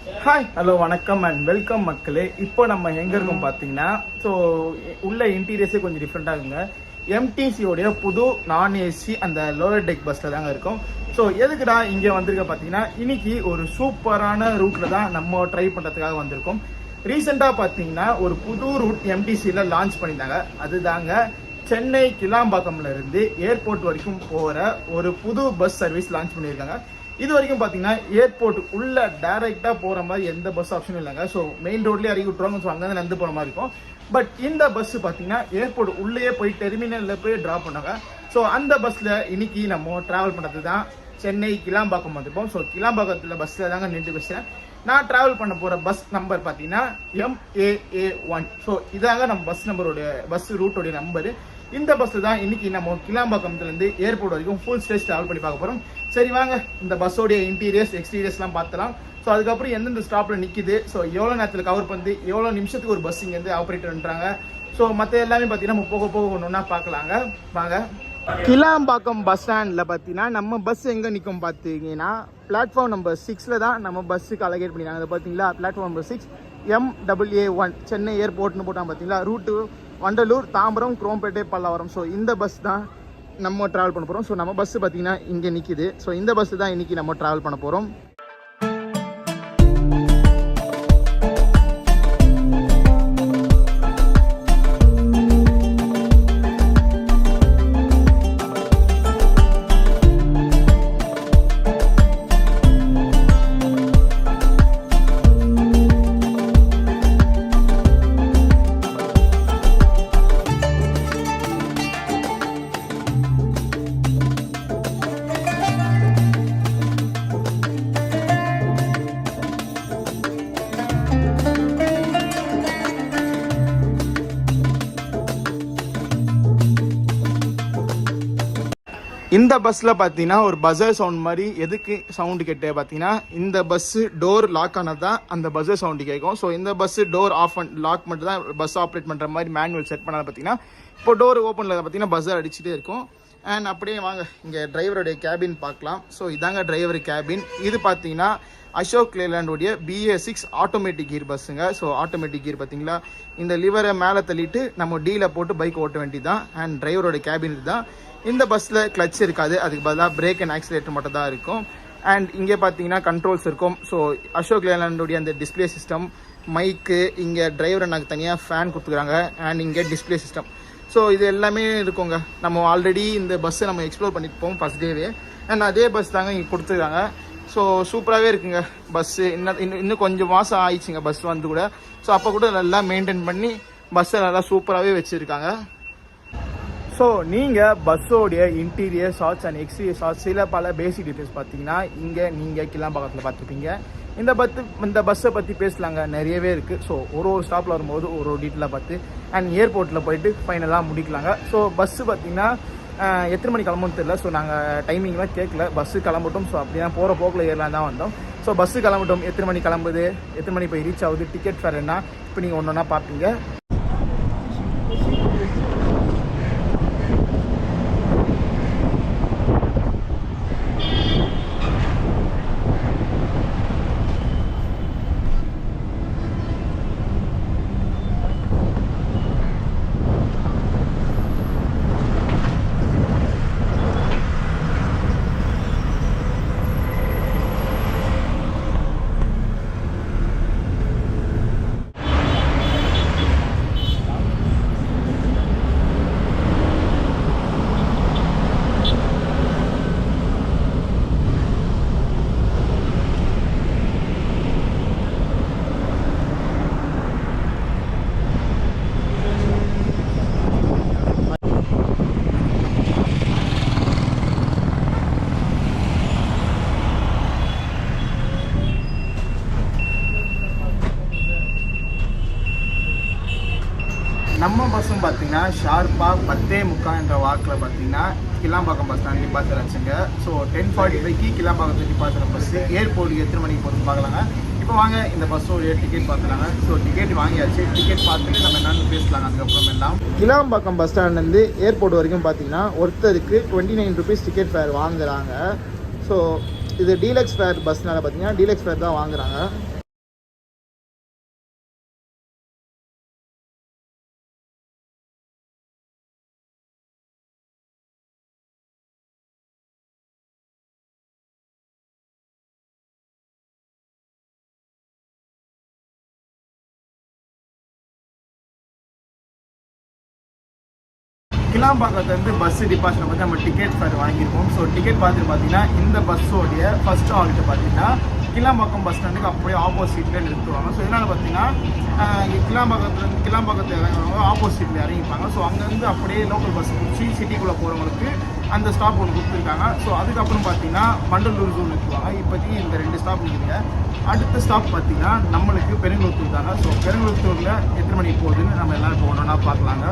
Hi hello வணக்கம் and welcome மக்களே. இப்போ நம்ம எங்க இருக்கோம் பார்த்தீங்கன்னா, ஸோ உள்ள இன்டீரியர்ஸே கொஞ்சம் டிஃப்ரெண்டாக இருக்குங்க. எம்டிசியோடைய புது நான் ஏசி அந்த லோவர் டெக் பஸ்ல தாங்க இருக்கும். ஸோ எதுக்குடா இங்கே வந்திருக்க பார்த்தீங்கன்னா, இன்னைக்கு ஒரு சூப்பரான ரூட்ல தான் நம்ம ட்ரை பண்ணுறதுக்காக வந்திருக்கோம். ரீசெண்டாக பார்த்தீங்கன்னா ஒரு புது ரூட் எம்டிசியில் லான்ச் பண்ணியிருந்தாங்க. அதுதாங்க சென்னை கிளாம்பாக்கம்ல இருந்து ஏர்போர்ட் வரைக்கும் போகிற ஒரு புது பஸ் சர்வீஸ் லான்ச் பண்ணியிருக்காங்க. இது வரைக்கும் பார்த்தீங்கன்னா ஏர்போர்ட் உள்ள டைரக்டா போற மாதிரி எந்த பஸ் ஆப்ஷனும் இல்லைங்க. ஸோ மெயின் ரோட்லேயே இறக்கி விட்டுருவாங்க. ஸோ அங்கே நடந்து போற மாதிரி இருக்கும். பட் இந்த பஸ் பார்த்தீங்கன்னா ஏர்போர்ட் உள்ளேயே போய் டெர்மினல்ல போய் டிராப் பண்ணாங்க. ஸோ அந்த பஸ்ல இன்னைக்கு நம்ம டிராவல் பண்ணது தான் சென்னை கிளாம்பாக்கம் வந்திருப்போம். ஸோ கிளாம்பாக்கத்தில் பஸ்ல தாங்க நின்று பேசுறேன். நான் டிராவல் பண்ண போற பஸ் நம்பர் பார்த்தீங்கன்னா MAA1. ஸோ இதாங்க நம்ம பஸ் நம்பரோட பஸ் ரூட்டோடைய நம்பரு. இந்த பஸ்ல தான் இன்னைக்கு நம்ம கிளாம்பாக்கத்துல இருந்து ஏர்போர்ட் வரைக்கும் ஃபுல் ஸ்டேஜ் டிராவல் பண்ணி பார்க்க போறோம். சரி வாங்க இந்த பஸ்ஸோடைய இன்டீரியர்ஸ் எக்ஸ்டீரியர்ஸ்லாம் பார்த்தலாம். ஸோ அதுக்கப்புறம் எந்தெந்த ஸ்டாப்ல நிக்குது, ஸோ எவ்வளோ நேரத்தில் கவர் பண்ணி எவ்வளோ நிமிஷத்துக்கு ஒரு பஸ் இங்கேருந்து ஆப்ரேட் பண்றாங்க, ஸோ மற்ற எல்லாமே பார்த்தீங்கன்னா போக போக ஒன்று பார்க்கலாங்க. வாங்க. கிளாம்பாக்கம் பஸ் ஸ்டாண்டில் பார்த்தீங்கன்னா நம்ம பஸ் எங்கே நிற்கும் பார்த்தீங்கன்னா பிளாட்ஃபார்ம் நம்பர் 6ல் தான் நம்ம பஸ்ஸுக்கு அலகேட் பண்ணிடுறாங்க. அது பார்த்தீங்களா பிளாட்ஃபார்ம் நம்பர் 6 MAA1 சென்னை ஏர்போர்ட்னு போட்டால் பார்த்தீங்களா ரூட்டு வண்டலூர், தாம்பரம், குரோம்பேட்டை, பல்லாவரம். ஸோ இந்த பஸ் தான் நம்ம ட்ராவல் பண்ண போகிறோம். ஸோ நம்ம பஸ் பார்த்தீங்கன்னா இங்கே நிற்கிது. ஸோ இந்த பஸ் தான் இன்றைக்கி நம்ம ட்ராவல் பண்ண போகிறோம். இந்த பஸ்ஸில் பார்த்தீங்கன்னா ஒரு பஸ்ஸர் சவுண்ட் மாதிரி எதுக்கு சவுண்டு கேட்டு பார்த்தீங்கன்னா, இந்த பஸ்ஸு டோர் லாக் ஆனது தான் அந்த பஸ்ஸர் சவுண்டு கேட்கும். ஸோ இந்த பஸ்ஸு டோர் ஆஃப் லாக் மட்டும் தான் பஸ் ஆப்ரேட் பண்ணுற மாதிரி மேனுவல் செட் பண்ணால் பார்த்தீங்கன்னா, இப்போ டோர் ஓப்பனில் பார்த்தீங்கன்னா பஸ்ஸர் அடிச்சுட்டே இருக்கும். அண்ட் அப்படியே வாங்க இங்கே டிரைவருடைய கேபின் பார்க்கலாம். ஸோ இதாங்க டிரைவர் கேபின். இது பார்த்தீங்கன்னா அசோக் லேலாண்டோடைய BA6 ஆட்டோமேட்டிக் கீர் பஸ்ஸுங்க. ஸோ ஆட்டோமேட்டிக் கீர் பார்த்தீங்களா, இந்த லிவரை மேலே தள்ளிட்டு நம்ம டீல போட்டு பைக் ஓட்ட வேண்டியது தான். அண்ட் டிரைவரோட கேபின் இதுதான். இந்த பஸ்ஸில் கிளச் இருக்காது, அதுக்கு பதிலாக பிரேக் அண்ட் ஆக்சிலேட்டர் மட்டும் தான் இருக்கும். அண்ட் இங்கே பார்த்தீங்கன்னா கண்ட்ரோல்ஸ் இருக்கும். ஸோ அசோக் லேலாண்டோடைய அந்த டிஸ்பிளே சிஸ்டம், மைக்கு, இங்கே டிரைவர் எனக்கு தனியாக ஃபேன் கொடுத்துக்கிறாங்க. அண்ட் இங்கே டிஸ்பிளே சிஸ்டம். ஸோ இது எல்லாமே இருக்குங்க. நம்ம ஆல்ரெடி இந்த பஸ்ஸை நம்ம எக்ஸ்ப்ளோர் பண்ணிப்போம் ஃபஸ்ட் டேவே. அண்ட் அதே பஸ் தாங்க இங்கே கொடுத்துருக்காங்க. ஸோ சூப்பராகவே இருக்குங்க பஸ்ஸு. இன்னும் கொஞ்சம் மாதம் ஆயிடுச்சுங்க பஸ் வந்து கூட. ஸோ அப்போ கூட நல்லா மெயின்டைன் பண்ணி பஸ்ஸை நல்லா சூப்பராகவே வச்சுருக்காங்க. ஸோ நீங்கள் பஸ்ஸோடைய interior shots and exterior shots சில பல பேசிக் டீட்டெயில்ஸ் பார்த்தீங்கன்னா இங்கே நீங்கள் கிளாம்பாக்கத்தில் பார்த்துருப்பீங்க. இந்த பஸ்ஸை பற்றி பேசலாங்க, நிறையவே இருக்குது. ஸோ ஒரு ஸ்டாப்பில் வரும்போது ஒரு டீட்டெயிலாக பார்த்து அண்ட் ஏர்போர்ட்டில் போயிட்டு ஃபைனலாக முடிக்கலாங்க. ஸோ பஸ்ஸு பார்த்தீங்கன்னா எத்தனை மணி கிளம்புன்னு தெரியல. ஸோ நாங்கள் டைமிங்லாம் கேட்கல, பஸ்ஸு கிளம்பட்டும். ஸோ அப்படி தான் போகிற போக்கில் ஏறலாம் தான் வந்தோம். ஸோ பஸ்ஸு கிளம்பட்டும், எத்தனை மணி கிளம்புது, எத்தனை மணி போய் ரீச் ஆகுது, டிக்கெட் ஃபேர் என்ன, இப்போ நீங்கள் ஒன்று ஒன்றா பார்ப்பீங்க. நம்ம பஸ்ஸும் பார்த்தீங்கன்னா ஷார்ப்பாக 10:45 என்ற வாக்கில் பார்த்தீங்கன்னா கிளாம்பாக்கம் பஸ் ஸ்டாண்ட் டிபார்ச்சர் ஆச்சுங்க. ஸோ 10:45 கிளாம்பாக்கத்தில் டிபார்ச்சர் பஸ்ஸு ஏர்போர்ட்டுக்கு எத்தனை மணிக்கு போகிறது பார்க்கலாங்க. இப்போ வாங்க இந்த பஸ்ஸோடைய டிக்கெட் பார்த்துலாங்க. ஸோ டிக்கெட் வாங்கியாச்சு, டிக்கெட் பார்த்துட்டு நம்ம என்னென்னு பேசலாங்க. அதுக்கப்புறம் எல்லாம் கிளாம்பாக்கம் பஸ் ஸ்டாண்ட்லேருந்து ஏர்போர்ட் வரைக்கும் பார்த்தீங்கன்னா ஒருத்தருக்கு 29 rupees டிக்கெட் ஃபேர் வாங்குறாங்க. ஸோ இது டீலக்ஸ் ஃபேர் பஸ்னால பார்த்தீங்கன்னா டீலக்ஸ் ஃபேர் தான் வாங்குறாங்க. கிளாம்பாக்கத்துலேருந்து பஸ் டிபார்ட்மெண்ட் வந்து நம்ம டிக்கெட் ஃபேர் வாங்கியிருக்கோம். ஸோ டிக்கெட் பார்த்துட்டு பார்த்தீங்கன்னா இந்த பஸ்ஸோடைய ஃபர்ஸ்ட் ஹால்ட்டு பார்த்தீங்கன்னா கிளாம்பாக்கம் பஸ் ஸ்டாண்டுக்கு அப்படியே ஆப்போசிட்டில் நிறுத்துவாங்க. ஸோ இதனால் பார்த்தீங்கன்னா இங்கே கிளாம்பாக்கத்தில் இறங்குறவங்க ஆப்போசிட்டில் இறங்கிப்பாங்க. ஸோ அங்கேருந்து அப்படியே லோக்கல் பஸ் பிடிச்சி சிட்டிக்குள்ளே போகிறவங்களுக்கு அந்த ஸ்டாப் ஒன்று கொடுத்துருக்காங்க. ஸோ அதுக்கப்புறம் பார்த்தீங்கன்னா வண்டலூர் ஜூ நிறுத்துவாங்க. இப்போதைக்கு இந்த 2 ஸ்டாப் நிற்குதுங்க. அடுத்த ஸ்டாப் பார்த்தீங்கன்னா நம்மளுக்கு பெருங்குளத்தூர் தாங்க. ஸோ பெருங்குளத்தூரில் எத்தனை மணிக்கு போகுதுன்னு நம்ம எல்லோரும் போகணுன்னா பார்க்கலாங்க.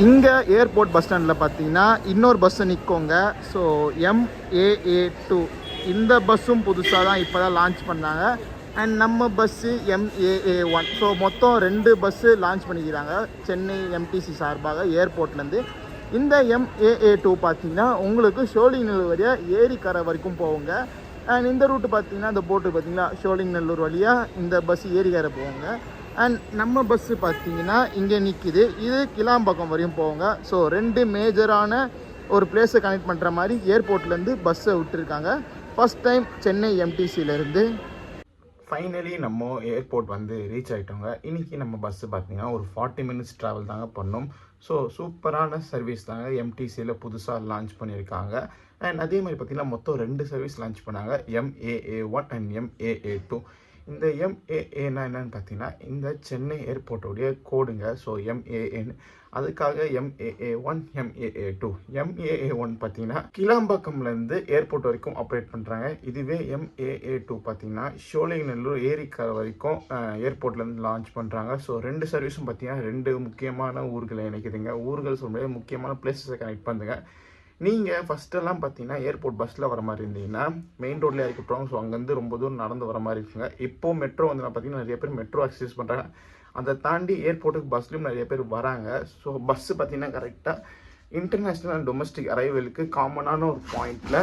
இங்கே ஏர்போர்ட் பஸ் ஸ்டாண்டில் பார்த்தீங்கன்னா இன்னொரு பஸ்ஸை நிற்கோங்க. ஸோ MAA2 இந்த பஸ்ஸும் புதுசாக தான் இப்போ தான் லான்ச் பண்ணாங்க. அண்ட் நம்ம பஸ்ஸு MAA1. ஸோ மொத்தம் 2 பஸ்ஸு லான்ச் பண்ணிக்கிறாங்க சென்னை MTC சார்பாக ஏர்போர்ட்லேருந்து. இந்த MAA2 பார்த்தீங்கன்னா உங்களுக்கு ஷோலிங்கநல்லூர் வழியாக ஏரிக்கரை வரைக்கும் போவோங்க. அண்ட் இந்த ரூட்டு பார்த்தீங்கன்னா இந்த போட்டு பார்த்தீங்கன்னா ஷோலிங்கநல்லூர் வழியாக இந்த பஸ் ஏரிக்கரை போவோங்க. அண்ட் நம்ம பஸ்ஸு பார்த்தீங்கன்னா இங்கே நிற்கிது, இது கிளாம்பாக்கம் வரையும் போவோங்க. ஸோ 2 மேஜரான ஒரு பிளேஸை கனெக்ட் பண்ணுற மாதிரி ஏர்போர்ட்லேருந்து பஸ்ஸை விட்டுருக்காங்க. ஃபஸ்ட் டைம் சென்னை MTCலேருந்து. ஃபைனலி நம்ம ஏர்போர்ட் வந்து ரீச் ஆகிட்டோங்க. இன்றைக்கி நம்ம பஸ்ஸு பார்த்தீங்கன்னா ஒரு 40 மினிட்ஸ் ட்ராவல் தாங்க பண்ணோம். ஸோ சூப்பரான சர்வீஸ் தாங்க MTCயில் புதுசாக லான்ச் பண்ணியிருக்காங்க. அண்ட் அதே மாதிரி பார்த்தீங்கன்னா மொத்தம் 2 சர்வீஸ் லான்ச் பண்ணாங்க, MAA1 அண்ட் MAA2. இந்த MAAனா என்னன்னு பார்த்தீங்கன்னா இந்த சென்னை ஏர்போர்ட்டோடைய கோடுங்க. ஸோ MAN, அதுக்காக MAA1 MAA2. MAA1 பார்த்தீங்கன்னா கிளாம்பாக்கம்லேருந்து ஏர்போர்ட் வரைக்கும் ஆப்ரேட் பண்ணுறாங்க. இதுவே MAA2 பார்த்தீங்கன்னா ஷோலிங்கநல்லூர் ஏரிக்கரை வரைக்கும் ஏர்போர்ட்லேருந்து லான்ச் பண்ணுறாங்க. ஸோ 2 சர்வீஸும் பார்த்தீங்கன்னா 2 முக்கியமான ஊர்களை இணைக்குதுங்க. ஊர்கள் சொல்ல முக்கியமான பிளேஸஸை கனெக்ட் பண்ணுங்க. நீங்கள் ஃபஸ்ட்டெல்லாம் பார்த்தீங்கன்னா ஏர்போர்ட் பஸ்ஸில் வர மாதிரி இருந்தீங்கன்னா மெயின் ரோட்லேயே இருக்கட்டும். ஸோ அங்கேருந்து ரொம்ப தூரம் நடந்து வர மாதிரி இருக்குங்க. இப்போது மெட்ரோ வந்து பார்த்தீங்கன்னா நிறைய பேர் மெட்ரோ அக்சஸ் பண்ணுறாங்க. அதை தாண்டி ஏர்போர்ட்டுக்கு பஸ்லையும் நிறைய பேர் வராங்க. ஸோ பஸ்ஸு பார்த்தீங்கன்னா கரெக்டாக இன்டர்நேஷ்னல் அண்ட் டொமஸ்டிக் அரைவலுக்கு காமனான ஒரு பாயிண்டில்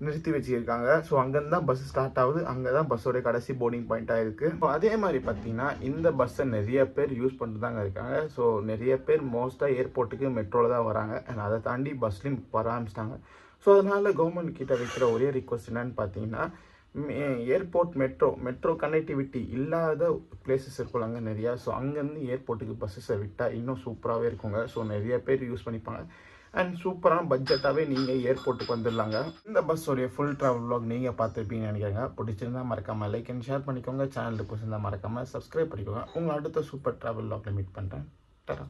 நிறுத்தி வச்சுருக்காங்க. ஸோ அங்கேருந்து தான் பஸ் ஸ்டார்ட் ஆகுது, அங்கே தான் பஸ்ஸோடைய கடைசி போர்டிங் பாயிண்ட்டாக இருக்குது. ஸோ அதே மாதிரி பார்த்தீங்கன்னா இந்த பஸ்ஸை நிறைய பேர் யூஸ் பண்ணிட்டு தாங்க இருக்காங்க. ஸோ நிறைய பேர் மோஸ்ட்டாக ஏர்போர்ட்டுக்கு மெட்ரோவில் தான் வராங்க. அண்ட் அதை தாண்டி பஸ்லையும் வர ஆரம்பிச்சிட்டாங்க. ஸோ அதனால் கவர்மெண்ட் கிட்ட வைக்கிற ஒரே ரிக்வஸ்ட் என்னன்னு பார்த்தீங்கன்னா ஏர்போர்ட் மெட்ரோ கனெக்டிவிட்டி இல்லாத பிளேசஸ் இருக்கும்ல அங்கே நிறையா. ஸோ அங்கேருந்து ஏர்போர்ட்டுக்கு பஸ்ஸஸை விட்டால் இன்னும் சூப்பராகவே இருக்குங்க. ஸோ நிறைய பேர் யூஸ் பண்ணிப்பாங்க. அண்ட் சூப்பரான பட்ஜெட்டாகவே நீங்கள் ஏர்போர்ட்டுக்கு வந்துடலாங்க. இந்த பஸ்ஸோடைய ஃபுல் ட்ராவல் vlog நீங்கள் பார்த்துருப்பீங்கன்னு நினைக்கிறேங்க. பிடிச்சிருந்தா மறக்காமல் லைக் அண்ட் ஷேர் பண்ணிக்கோங்க. சேனலுக்கு பிடிச்சிருந்தா மறக்காமல் சப்ஸ்கிரைப் பண்ணிக்கோங்க. உங்களை அடுத்த சூப்பர் ட்ராவல் vlogல மீட் பண்ணுறேன். டாடா.